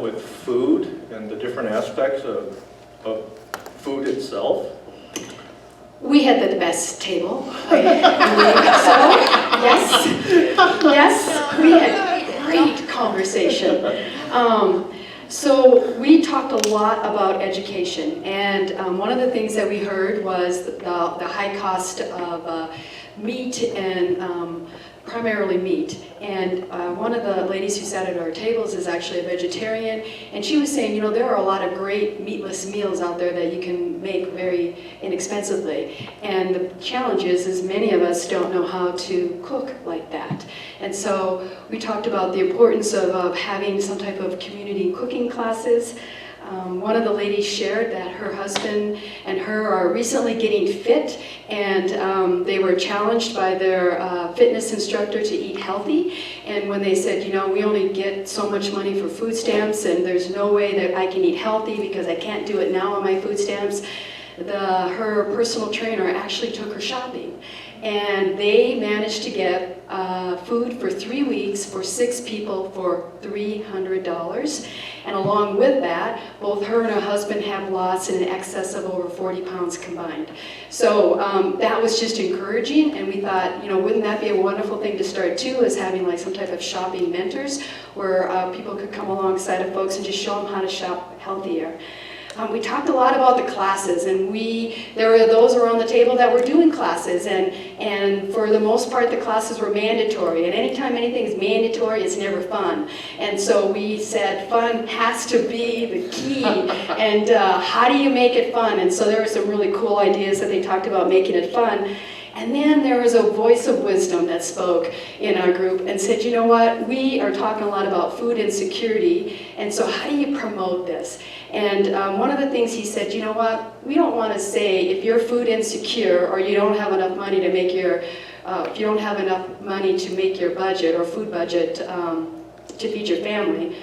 with food and the different aspects of food itself. We had the best table. I believe so. Yes, we had great conversation. So we talked a lot about education, and one of the things that we heard was the high cost of meat and primarily meat. And one of the ladies who sat at our tables is actually a vegetarian, and she was saying, you know, there are a lot of great meatless meals out there that you can make very inexpensively. And the challenge is many of us don't know how to cook like that. And so we talked about the importance of having some type of community cooking classes. One of the ladies shared that her husband and her are recently getting fit, and they were challenged by their fitness instructor to eat healthy. And when they said, you know, we only get so much money for food stamps, and there's no way that I can eat healthy because I can't do it now on my food stamps, her personal trainer actually took her shopping. And they managed to get food for 3 weeks for 6 people for $300. And along with that, both her and her husband have lost in excess of over 40 pounds combined. So that was just encouraging, and we thought, you know, wouldn't that be a wonderful thing to start too, is having like some type of shopping mentors where people could come alongside of folks and just show them how to shop healthier. We talked a lot about the classes, and there were those around the table that were doing classes, and for the most part the classes were mandatory, and anytime anything is mandatory, it's never fun. And so we said fun has to be the key, and how do you make it fun? And so there were some really cool ideas that they talked about making it fun. And then there was a voice of wisdom that spoke in our group and said, you know what, we are talking a lot about food insecurity, and so how do you promote this? And one of the things he said, you know what, we don't want to say if you're food insecure or you don't have enough money to make your, if you don't have enough money to make your budget or food budget to feed your family,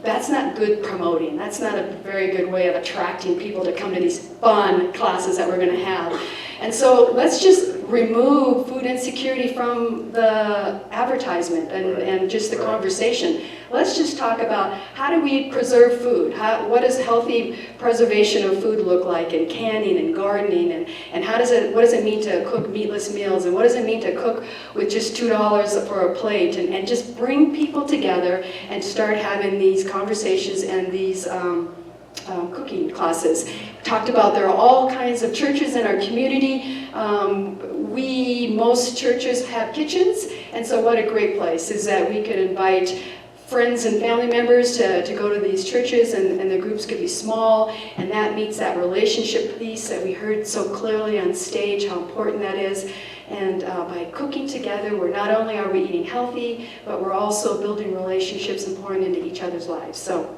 that's not good promoting. That's not a very good way of attracting people to come to these fun classes that we're going to have. And so let's just remove food insecurity from the advertisement and just the conversation. Let's just talk about how do we preserve food? What does healthy preservation of food look like, and canning and gardening, and what does it mean to cook meatless meals, and what does it mean to cook with just $2 for a plate, and just bring people together and start having these conversations and these cooking classes. Talked about there are all kinds of churches in our community. Most churches have kitchens, and so what a great place is that we could invite friends and family members to go to these churches, and the groups could be small, and that meets that relationship piece that we heard so clearly on stage, how important that is. And by cooking together, not only are we eating healthy, but we're also building relationships and pouring into each other's lives. So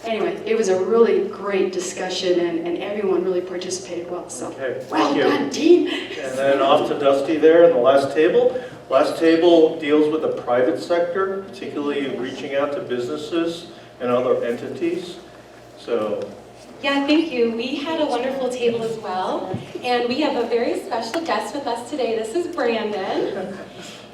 anyway, it was a really great discussion, and everyone really participated well. So, okay, well done, team. And then off to Dusty there in the last table. Last table deals with the private sector, particularly reaching out to businesses and other entities. So, yeah, thank you. We had a wonderful table as well, and we have a very special guest with us today. This is Brandon,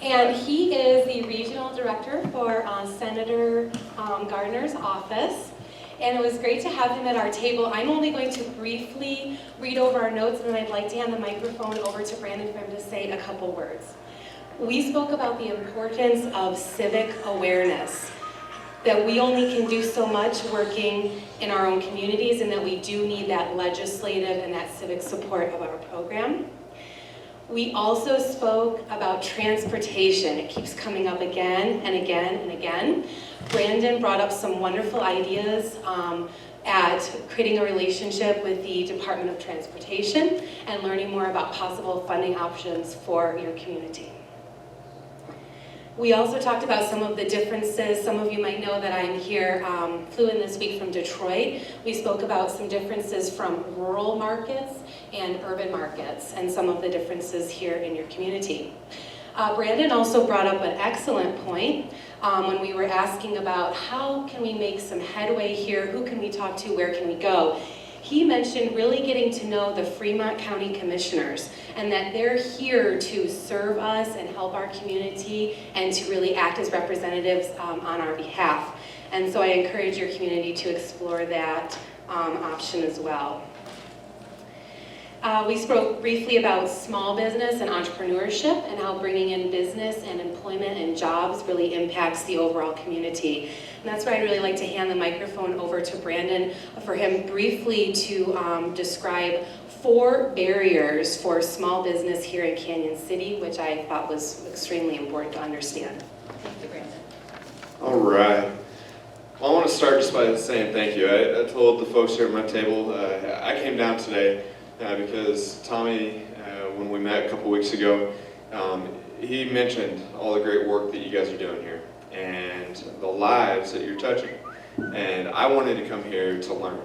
and he is the regional director for Senator Gardner's office. And it was great to have him at our table. I'm only going to briefly read over our notes, and then I'd like to hand the microphone over to Brandon for him to say a couple words. We spoke about the importance of civic awareness, that we only can do so much working in our own communities, and that we do need that legislative and that civic support of our program. We also spoke about transportation. It keeps coming up again and again and again. Brandon brought up some wonderful ideas at creating a relationship with the Department of Transportation and learning more about possible funding options for your community. We also talked about some of the differences. Some of you might know that I'm here, flew in this week from Detroit. We spoke about some differences from rural markets and urban markets, and some of the differences here in your community. Brandon also brought up an excellent point when we were asking about how can we make some headway here, who can we talk to, where can we go. He mentioned really getting to know the Fremont County Commissioners, and that they're here to serve us and help our community and to really act as representatives on our behalf. And so I encourage your community to explore that option as well. We spoke briefly about small business and entrepreneurship and how bringing in business and employment and jobs really impacts the overall community. And that's where I'd really like to hand the microphone over to Brandon for him briefly to describe 4 barriers for small business here in Cañon City, which I thought was extremely important to understand. Thank you, Brandon. All right. Well, I want to start just by saying thank you. I told the folks here at my table, I came down today because Tommy, when we met a couple weeks ago, he mentioned all the great work that you guys are doing here and the lives that you're touching. And I wanted to come here to learn.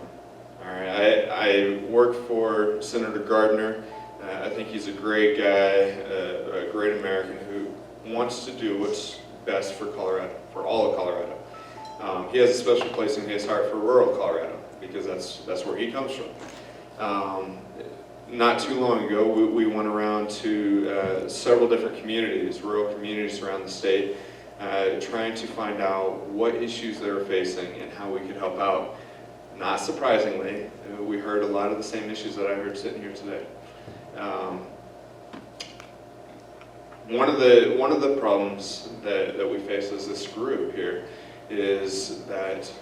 All right. I work for Senator Gardner. I think he's a great guy, a great American who wants to do what's best for Colorado, for all of Colorado. He has a special place in his heart for rural Colorado because that's where he comes from. Not too long ago, we went around to several different communities, rural communities around the state, trying to find out what issues they were facing and how we could help out. Not surprisingly, we heard a lot of the same issues that I heard sitting here today. One of the problems that we face as this group here is that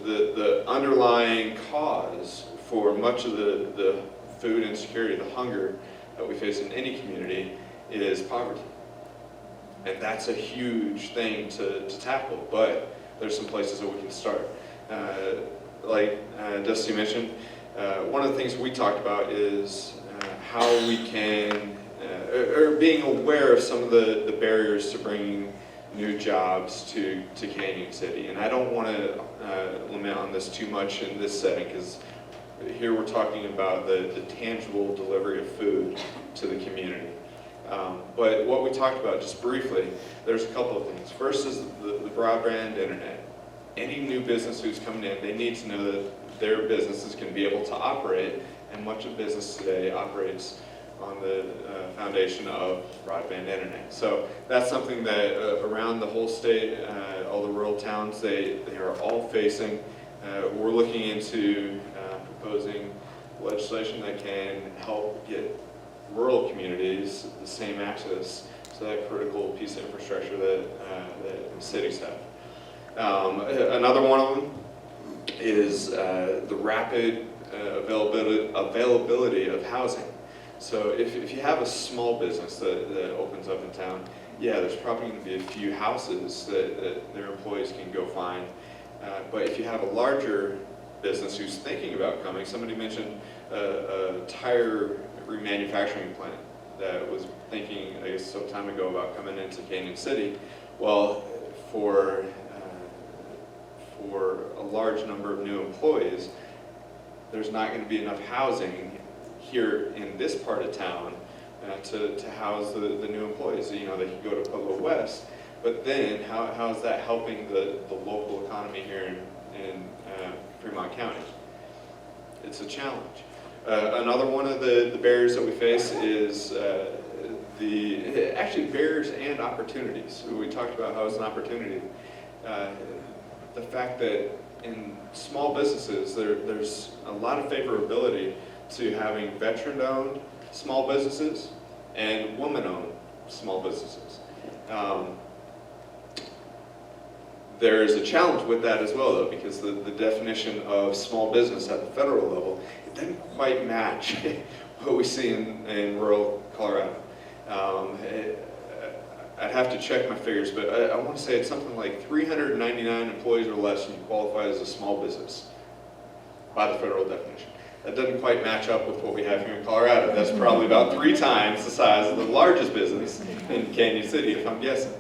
the underlying cause for much of the food insecurity, the hunger that we face in any community is poverty. And that's a huge thing to tackle, but there's some places that we can start. Like Dusty mentioned, one of the things we talked about is how we can, or being aware of some of the barriers to bringing new jobs to Cañon City. And I don't want to limit on this too much in this setting because here we're talking about the tangible delivery of food to the community. But what we talked about just briefly, there's a couple of things. First is the broadband internet. Any new business who's coming in, they need to know that their businesses can be able to operate, and much of business today operates on the foundation of broadband internet. So that's something that around the whole state, all the rural towns, they are all facing. We're looking into proposing legislation that can help get rural communities the same access to that critical piece of infrastructure that cities have. Another one of them is the rapid availability of housing. So if you have a small business that opens up in town, yeah, there's probably going to be a few houses that their employees can go find. But if you have a larger business who's thinking about coming, somebody mentioned a tire remanufacturing plant that was thinking, I guess, some time ago about coming into Cañon City. Well, for a large number of new employees, there's not going to be enough housing here in this part of town to house the new employees. You know, they can go to Pueblo West, but then how is that helping the local economy here in Fremont County? It's a challenge. Another one of the barriers that we face is actually barriers and opportunities. We talked about how it's an opportunity. The fact that in small businesses, there's a lot of favorability to having veteran-owned small businesses and woman-owned small businesses. There's a challenge with that as well, though, because the definition of small business at the federal level, it doesn't quite match what we see in rural Colorado. I'd have to check my figures, but I want to say it's something like 399 employees or less and you qualify as a small business by the federal definition. That doesn't quite match up with what we have here in Colorado. That's probably about 3 times the size of the largest business in Cañon City, if I'm guessing.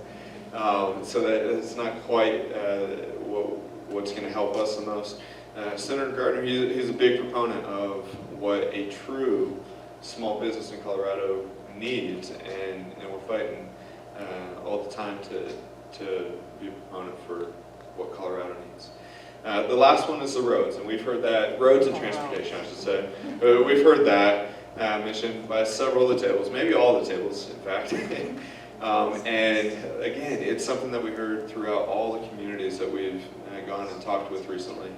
So that it's not quite what's going to help us in those. Senator Gardner, he's a big proponent of what a true small business in Colorado needs, and we're fighting all the time to be a proponent for what Colorado needs. The last one is the roads, and we've heard that, roads and transportation, I should say. We've heard that mentioned by several of the tables, maybe all the tables, in fact. And again, it's something that we heard throughout all the communities that we've gone and talked with recently.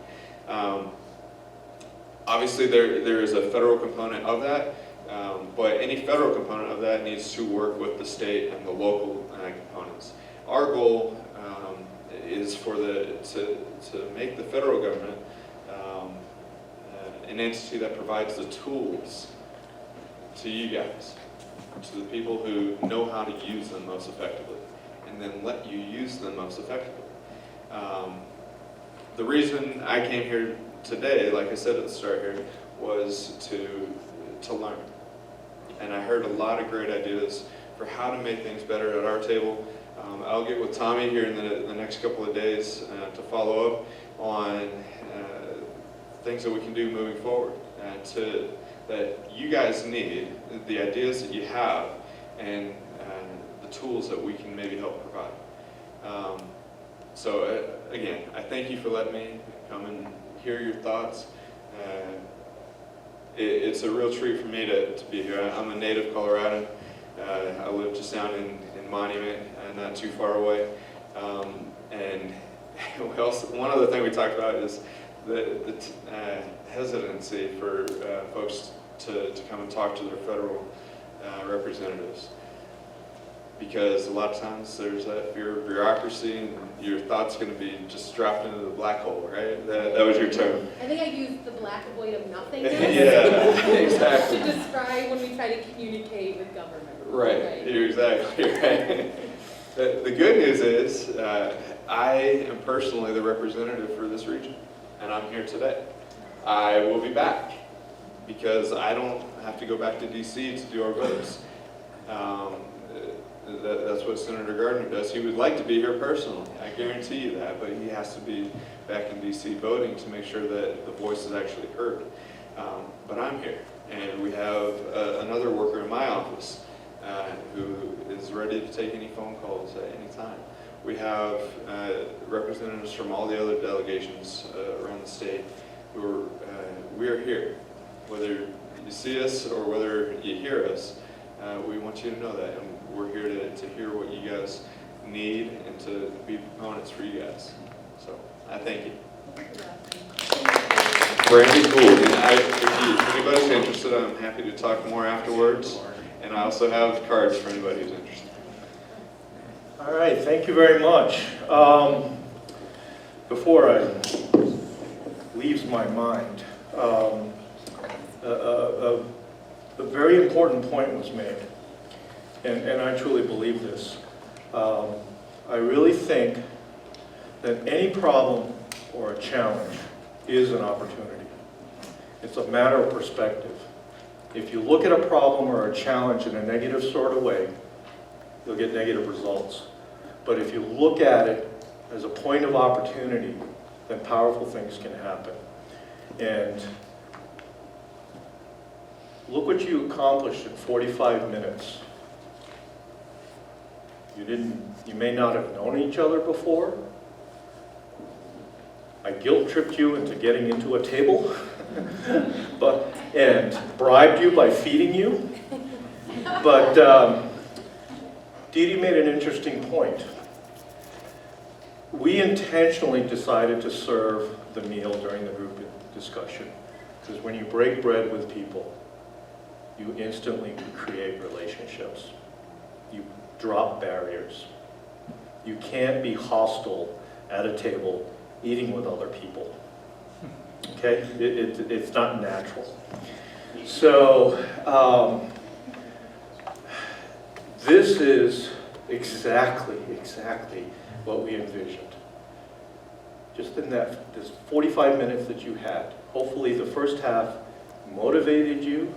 Obviously, there is a federal component of that, but any federal component of that needs to work with the state and the local components. Our goal is to make the federal government an entity that provides the tools to you guys, to the people who know how to use them most effectively, and then let you use them most effectively. The reason I came here today, like I said at the start here, was to learn. And I heard a lot of great ideas for how to make things better at our table. I'll get with Tommy here in the next couple of days to follow up on things that we can do moving forward, that you guys need, the ideas that you have, and the tools that we can maybe help provide. So again, I thank you for letting me come and hear your thoughts. It's a real treat for me to be here. I'm a native Coloradan. I live just down in Monument, not too far away. And one other thing we talked about is the hesitancy for folks to come and talk to their federal representatives. Because a lot of times there's that fear of bureaucracy, and your thought's going to be just dropped into the black hole, right? That was your term. I think I used the black void of nothingness Yeah, exactly. to describe when we try to communicate with government. Right, you're exactly right. The good news is I am personally the representative for this region, and I'm here today. I will be back because I don't have to go back to DC to do our votes. That's what Senator Gardner does. He would like to be here personally, I guarantee you that, but he has to be back in DC voting to make sure that the voice is actually heard. But I'm here, and we have another worker in my office who is ready to take any phone calls at any time. We have representatives from all the other delegations around the state who we are here. Whether you see us or whether you hear us, we want you to know that, and we're here to hear what you guys need and to be proponents for you guys. So I thank you. Brandy Gould. If anybody's interested, I'm happy to talk more afterwards. And I also have cards for anybody who's interested. All right, thank you very much. Before I leaves my mind, a very important point was made, and I truly believe this. I really think that any problem or a challenge is an opportunity. It's a matter of perspective. If you look at a problem or a challenge in a negative sort of way, you'll get negative results. But if you look at it as a point of opportunity, then powerful things can happen. And look what you accomplished in 45 minutes. You may not have known each other before. I guilt-tripped you into getting into a table and bribed you by feeding you. But Dee Dee made an interesting point. We intentionally decided to serve the meal during the group discussion, because when you break bread with people, you instantly create relationships. You drop barriers. You can't be hostile at a table eating with other people. Okay? It's not natural. So, this is exactly what we envisioned. Just in this 45 minutes that you had, hopefully the first half motivated you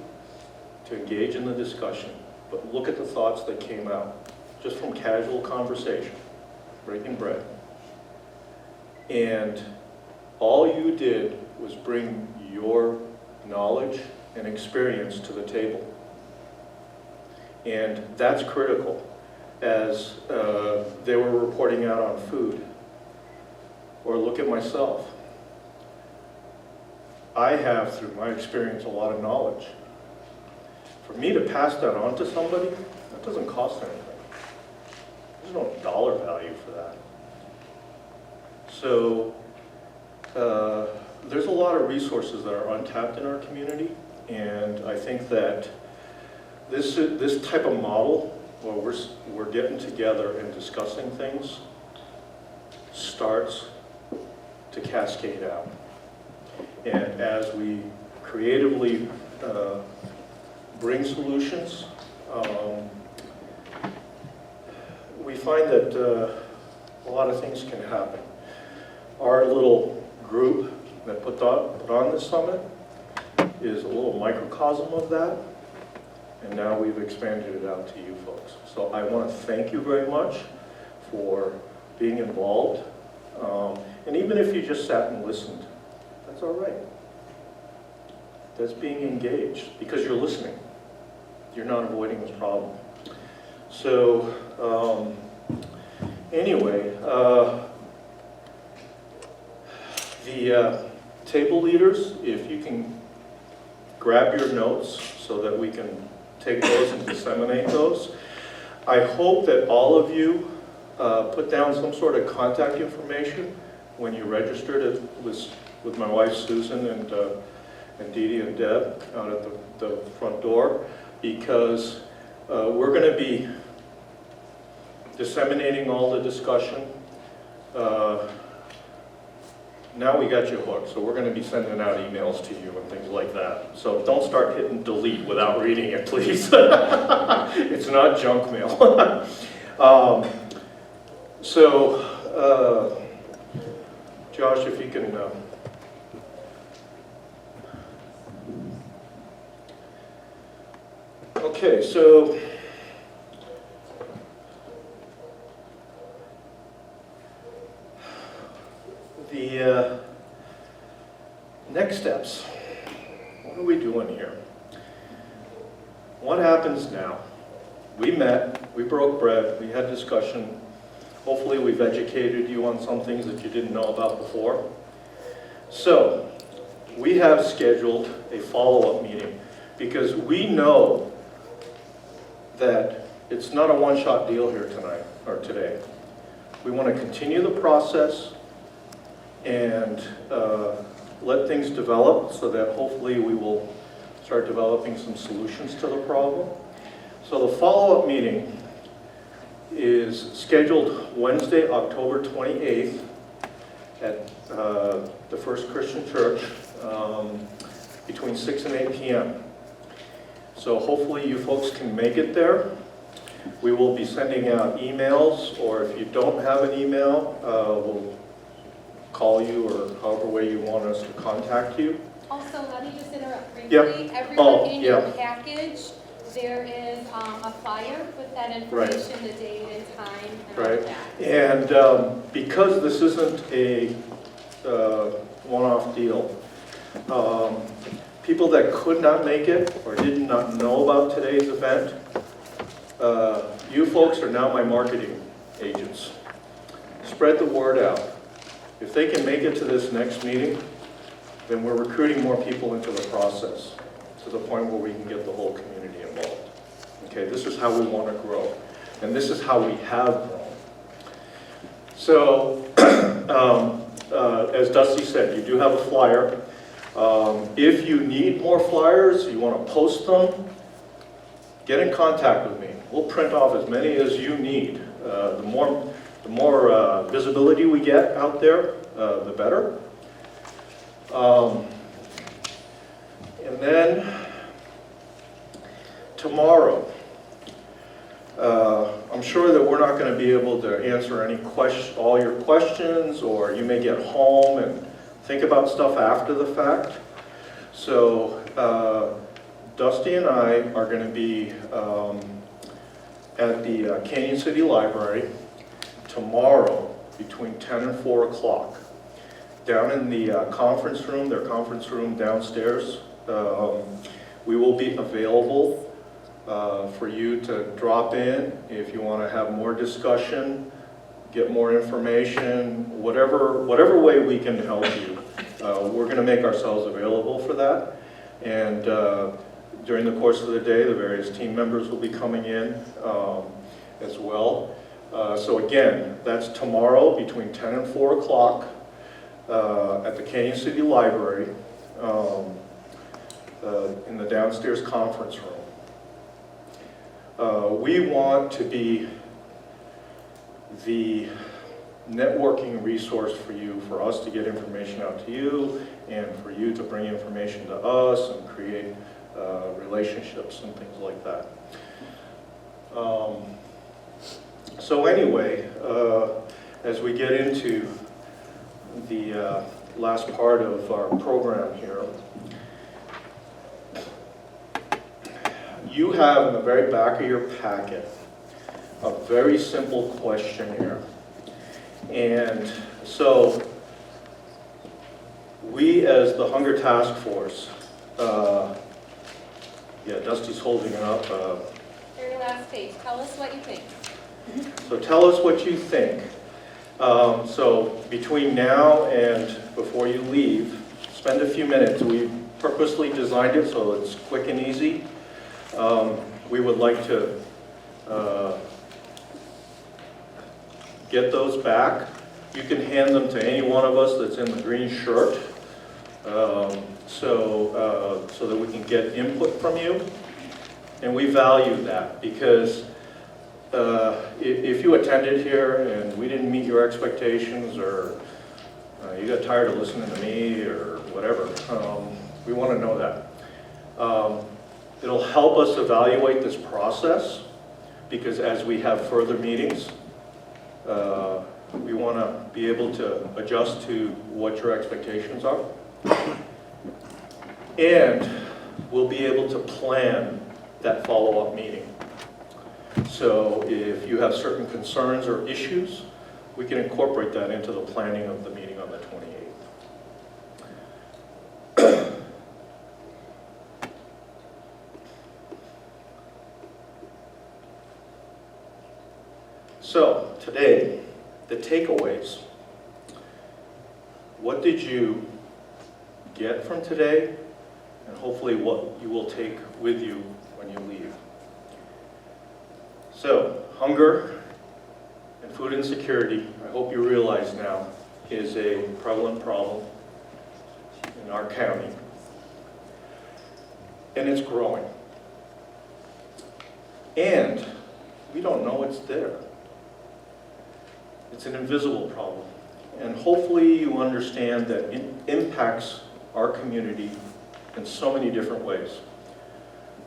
to engage in the discussion, but look at the thoughts that came out just from casual conversation, breaking bread. And all you did was bring your knowledge and experience to the table. And that's critical, as they were reporting out on food. Or look at myself. I have, through my experience, a lot of knowledge. For me to pass that on to somebody, that doesn't cost anything. There's no dollar value for that. So there's a lot of resources that are untapped in our community, and I think that this type of model, where we're getting together and discussing things, starts to cascade out. And as we creatively bring solutions, we find that a lot of things can happen. Our little group that put on this summit is a little microcosm of that, and now we've expanded it out to you folks. So I want to thank you very much for being involved, and even if you just sat and listened, that's all right. That's being engaged, because you're listening. You're not avoiding this problem. So anyway, the table leaders, if you can grab your notes so that we can take those and disseminate those. I hope that all of you put down some sort of contact information when you registered. It was with my wife Susan and Dee Dee and Deb out at the front door, because we're going to be disseminating all the discussion. Now we got you hooked, so we're going to be sending out emails to you and things like that. So don't start hitting delete without reading it, please. It's not junk mail. Josh, if you can... Okay, so... The next steps, what are we doing here? What happens now? We met, we broke bread, we had discussion. Hopefully we've educated you on some things that you didn't know about before. So, we have scheduled a follow-up meeting, because we know that it's not a one-shot deal here tonight, or today. We want to continue the process and let things develop, so that hopefully we will start developing some solutions to the problem. So the follow-up meeting is scheduled Wednesday, October 28th at the First Christian Church between 6 and 8 p.m. So hopefully you folks can make it there. We will be sending out emails, or if you don't have an email, we'll call you, or however way you want us to contact you. Also, let me just interrupt briefly. Yep. Everyone in your package, there is a flyer with that information, the date and time, and all of that. And because this isn't a one-off deal, people that could not make it or did not know about today's event, you folks are now my marketing agents. Spread the word out. If they can make it to this next meeting, then we're recruiting more people into the process, to the point where we can get the whole community involved. Okay, this is how we want to grow, and this is how we have grown. So, as Dusty said, you do have a flyer. If you need more flyers, you want to post them, get in contact with me. We'll print off as many as you need. The more visibility we get out there, the better. And then tomorrow, I'm sure that we're not going to be able to answer all your questions, or you may get home and think about stuff after the fact. So Dusty and I are going to be at the Cañon City Library tomorrow between 10 and 4 o'clock. Down in the conference room, their conference room downstairs, we will be available for you to drop in if you want to have more discussion, get more information, whatever way we can help you. We're going to make ourselves available for that. And during the course of the day, the various team members will be coming in as well. So again, that's tomorrow between 10 and 4 o'clock. at the Cañon City Library in the downstairs conference room. We want to be the networking resource for us to get information out to you, and for you to bring information to us and create relationships and things like that. So anyway, as we get into the last part of our program here, you have in the very back of your packet a very simple questionnaire. And so we, as the Hunger Task Force, yeah, Dusty's holding it up. Very last page, tell us what you think. So tell us what you think. So between now and before you leave, spend a few minutes. We purposely designed it so it's quick and easy. We would like to get those back. You can hand them to any one of us that's in the green shirt, so that we can get input from you. And we value that, because if you attended here and we didn't meet your expectations, or you got tired of listening to me or whatever, we want to know that. It'll help us evaluate this process, because as we have further meetings, we want to be able to adjust to what your expectations are. And we'll be able to plan that follow-up meeting. So if you have certain concerns or issues, we can incorporate that into the planning of the meeting on the 28th. So today, the takeaways. What did you get from today? And hopefully what you will take with you when you leave. So, hunger and food insecurity, I hope you realize now, is a prevalent problem in our county. And it's growing. And we don't know it's there. It's an invisible problem. And hopefully you understand that it impacts our community in so many different ways.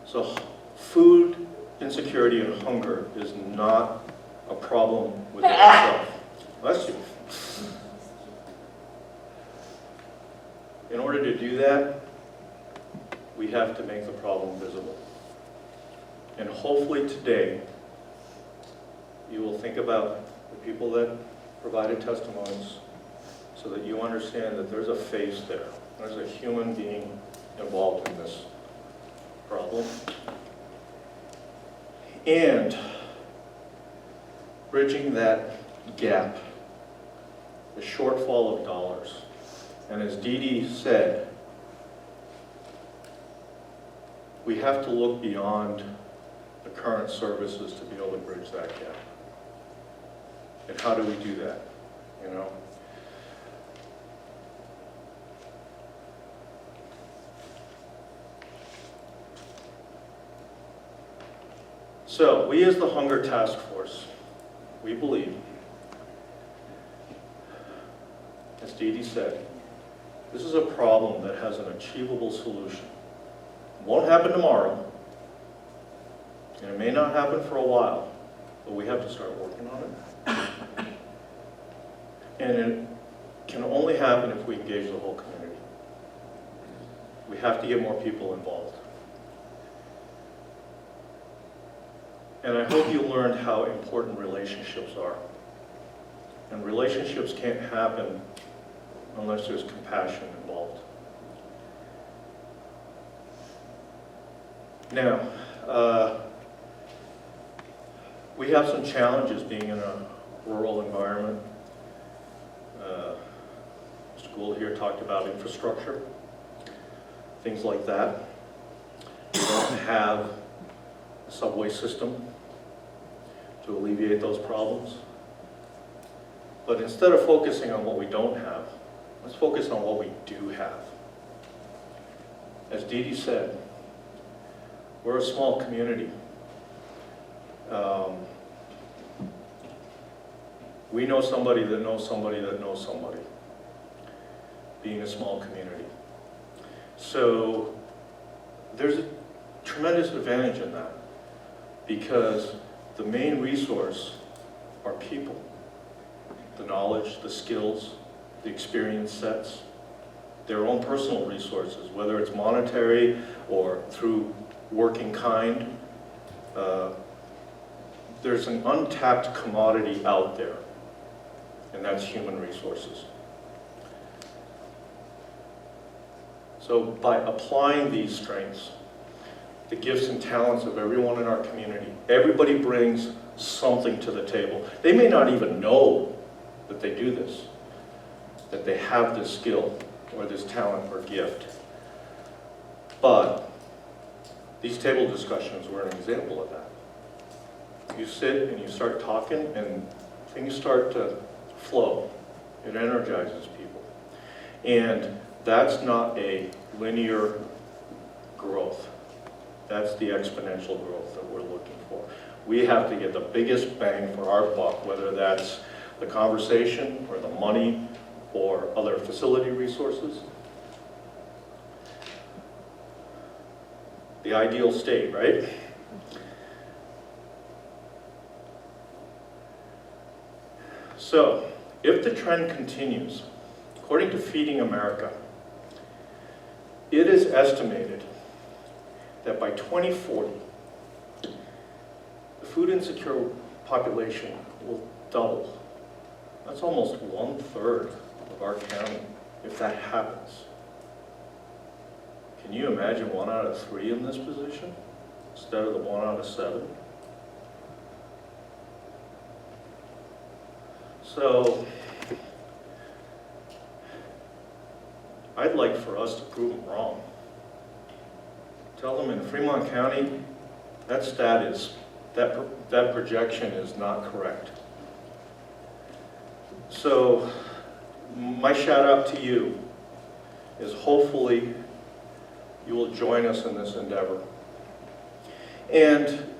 So food insecurity and hunger is not a problem within itself. Bless you. In order to do that, we have to make the problem visible. And hopefully today, you will think about the people that provided testimonies, so that you understand that there's a face there. There's a human being involved in this problem. And bridging that gap, the shortfall of dollars. And as Dee Dee said, we have to look beyond the current services to be able to bridge that gap. And how do we do that, you know? So, we as the Hunger Task Force, we believe, as Dee Dee said, this is a problem that has an achievable solution. It won't happen tomorrow, and it may not happen for a while, but we have to start working on it. And it can only happen if we engage the whole community. We have to get more people involved. And I hope you learned how important relationships are. And relationships can't happen unless there's compassion involved. Now, we have some challenges being in a rural environment. Mr. Gould here talked about infrastructure, things like that. We don't have a subway system to alleviate those problems. But instead of focusing on what we don't have, Let's focus on what we do have. As Dee Dee said, we're a small community. We know somebody that knows somebody that knows somebody, being a small community. So there's a tremendous advantage in that, because the main resource are people. The knowledge, the skills, the experience sets, their own personal resources, whether it's monetary or through working kind. There's an untapped commodity out there, and that's human resources. So by applying these strengths, the gifts and talents of everyone in our community, everybody brings something to the table. They may not even know that they do this, that they have this skill or this talent or gift. But these table discussions were an example of that. You sit and you start talking and things start to flow. It energizes people. And that's not a linear growth. That's the exponential growth that we're looking for. We have to get the biggest bang for our buck, whether that's the conversation or the money or other facility resources. The ideal state, right? So, if the trend continues, according to Feeding America, it is estimated that by 2040, the food insecure population will double. That's almost 1/3 of our county, if that happens. Can you imagine 1 out of 3 in this position instead of the 1 out of 7? So, I'd like for us to prove them wrong. Tell them in Fremont County, that stat is, that projection is not correct. So, my shout out to you is hopefully you will join us in this endeavor. And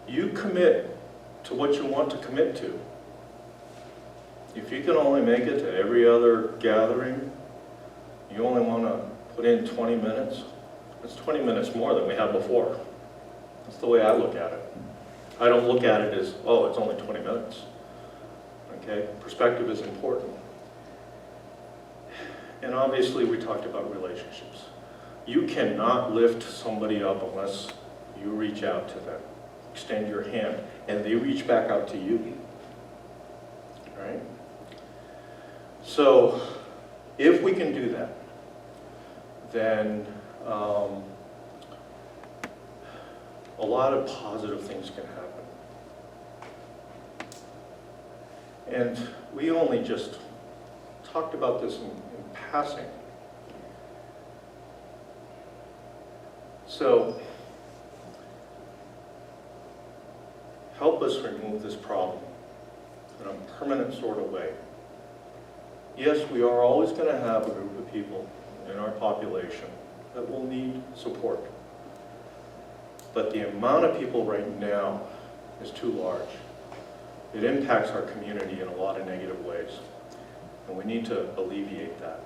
you commit to what you want to commit to. If you can only make it to every other gathering, you only want to put in 20 minutes, it's 20 minutes more than we had before. That's the way I look at it. I don't look at it as, oh, it's only 20 minutes. Okay, perspective is important. And obviously we talked about relationships. You cannot lift somebody up unless you reach out to them, extend your hand, and they reach back out to you. Right? So, if we can do that, then a lot of positive things can happen. And we only just talked about this in passing. So, help us remove this problem in a permanent sort of way. Yes, we are always going to have a group of people in our population that will need support. But the amount of people right now is too large. It impacts our community in a lot of negative ways. And we need to alleviate that.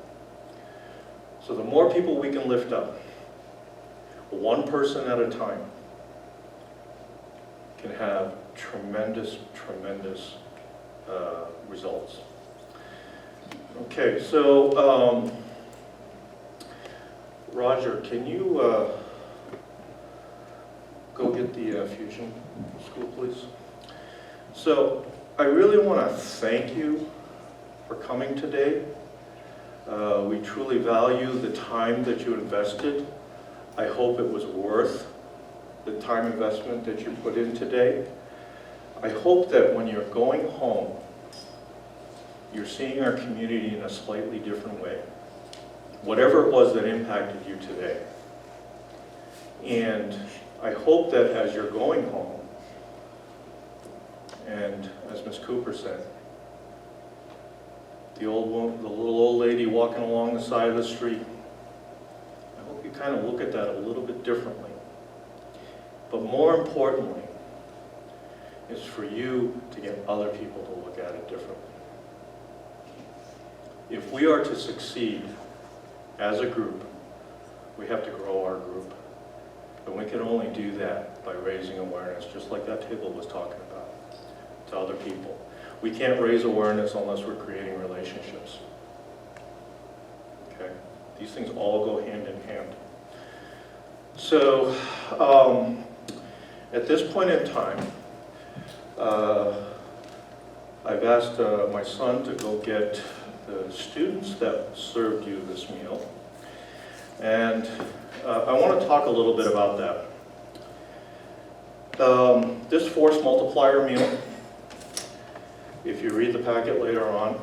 So the more people we can lift up, one person at a time, can have tremendous, tremendous results. Okay, so Roger, can you go get the Fusion School, please? So I really want to thank you for coming today. We truly value the time that you invested. I hope it was worth the time investment that you put in today. I hope that when you're going home, you're seeing our community in a slightly different way. Whatever it was that impacted you today. And I hope that as you're going home, and as Ms. Cooper said, the little old lady walking along the side of the street. I hope you kind of look at that a little bit differently. But more importantly, is for you to get other people to look at it differently. If we are to succeed as a group, we have to grow our group. And we can only do that by raising awareness, just like that table was talking about, to other people. We can't raise awareness unless we're creating relationships. Okay? These things all go hand in hand. So, at this point in time, I've asked my son to go get the students that served you this meal. And I want to talk a little bit about that. This force multiplier meal, if you read the packet later on,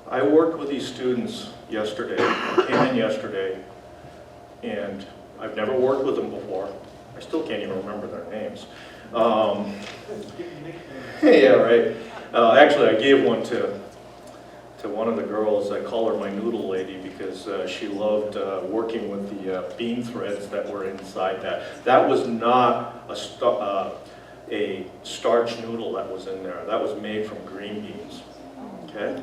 I worked with these students yesterday, came in yesterday, and I've never worked with them before. I still can't even remember their names. Yeah, right. Actually, I gave one to one of the girls. I call her my noodle lady because she loved working with the bean threads that were inside that. That was not a starch noodle that was in there. That was made from green beans. Okay?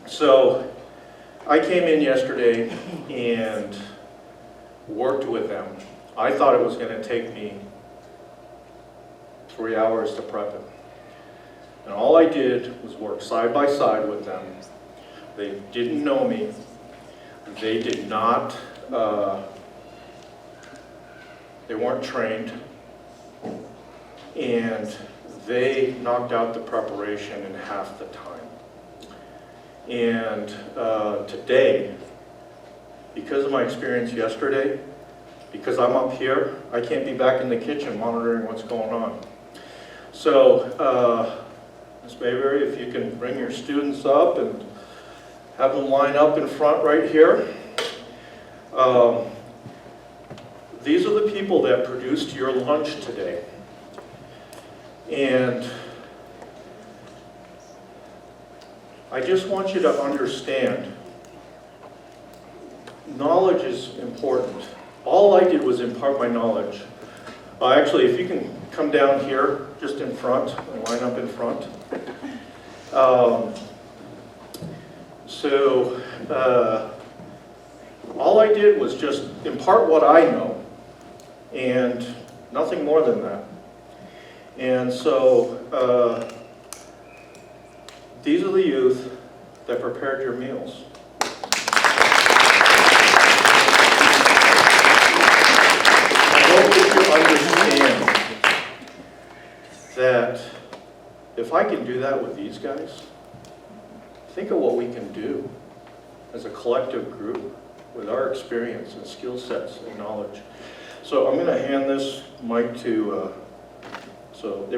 So I came in yesterday and worked with them. I thought it was going to take me 3 hours to prep it. And all I did was work side by side with them. They didn't know me. They did not, they weren't trained. And they knocked out the preparation in half the time. And today, because of my experience yesterday, because I'm up here, I can't be back in the kitchen monitoring what's going on. So, Ms. Mayberry, if you can bring your students up and have them line up in front right here. These are the people that produced your lunch today. And I just want you to understand, knowledge is important. All I did was impart my knowledge. Actually, if you can come down here, just in front, and line up in front. All I did was just impart what I know, and nothing more than that. And so, these are the youth that prepared your meals. I hope that you understand that if I can do that with these guys, think of what we can do as a collective group with our experience and skill sets and knowledge. So I'm going to hand this mic to, so everybody